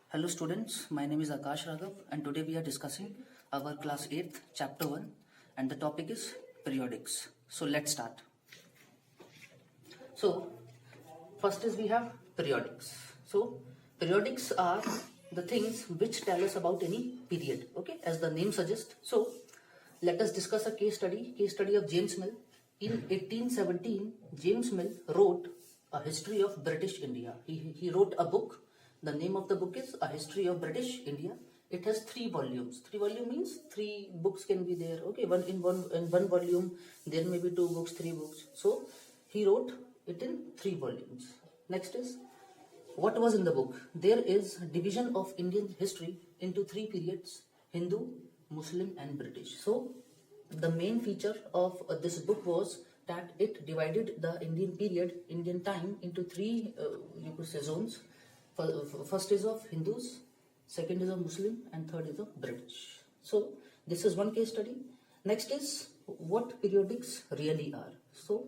Hello students, my name is Akash Raghav and today we are discussing our class 8th chapter 1 and the topic is periodics. So let's start. So first is we have periodics. So periodics are the things which tell us about any period, okay, as the name suggests. So let us discuss a case study of James Mill. In 1817, James Mill wrote a history of British India. He wrote a book. The name of the book is A History of British India. It has 3 volumes. 3 volume means 3 books can be there. Okay, in one volume there may be 2 books, 3 books. So he wrote it in 3 volumes. Next is what was in the book. There is division of Indian history into 3 periods: Hindu, Muslim, and British. So the main feature of this book was that it divided the Indian time into 3 you could say zones. First is of Hindus, second is of Muslim, and third is of British. So this is one case study. Next is what periodics really are. So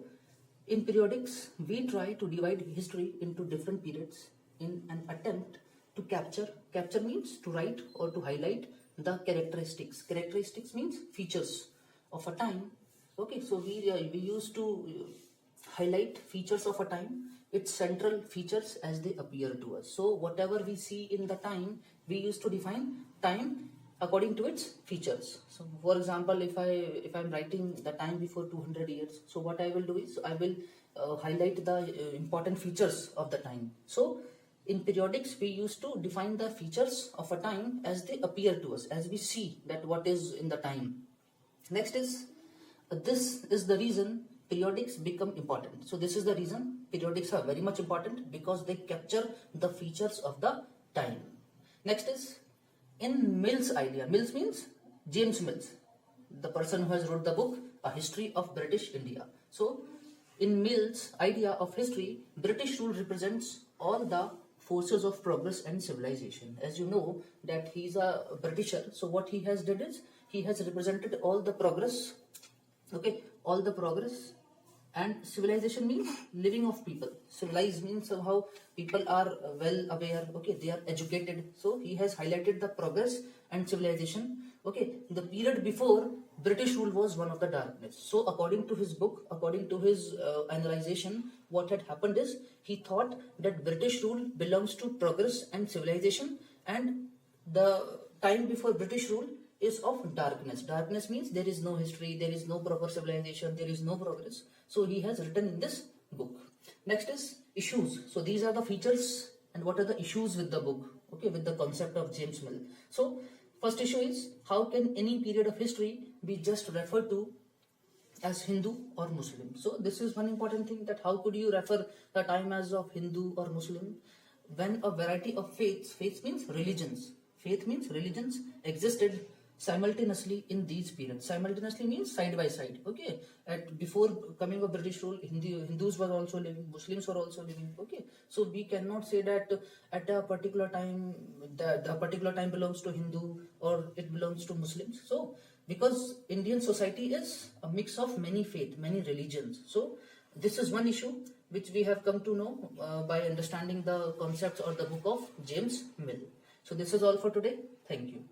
in periodics, we try to divide history into different periods in an attempt to capture means to write or to highlight the characteristics means features of a time. Okay, so we used to highlight features of a time, its central features as they appear to us. So whatever we see in the time, we used to define time according to its features. So for example, if I'm writing the time before 200 years, so what I will do is I will highlight the important features of the time. So in periodics, we used to define the features of a time as they appear to us, as we see that what is in the time. Next is this is the reason periodics become important. So this is the reason periodics are very much important, because they capture the features of the time. Next is in Mill's idea. Mills means James Mills, the person who has wrote the book A History of British India. So in Mill's idea of history, British rule represents all the forces of progress and civilization. As you know that he is a Britisher, so what he has did is he has represented all the progress, okay, all the progress. And civilization means living of people. Civilized means somehow people are well aware, okay, they are educated. So he has highlighted the progress and civilization. Okay, the period before British rule was one of the darkness. So according to his book, according to his analyzation, what had happened is he thought that British rule belongs to progress and civilization, and the time before British rule is of darkness. Darkness means there is no history, there is no proper civilization, there is no progress. So he has written in this book. Next is issues. So these are the features and what are the issues with the book, okay, with the concept of James Mill. So first issue is how can any period of history be just referred to as Hindu or Muslim. So this is one important thing, that how could you refer the time as of Hindu or Muslim when a variety of faiths means religions, faith means religions existed simultaneously in these periods. Simultaneously means side by side. Okay, before coming of British rule, Hindus were also living, Muslims were also living. Okay, so we cannot say that at a particular time the particular time belongs to Hindu or it belongs to Muslims. So because Indian society is a mix of many faith, many religions. So this is one issue which we have come to know by understanding the concepts or the book of James Mill. So this is all for today. Thank you.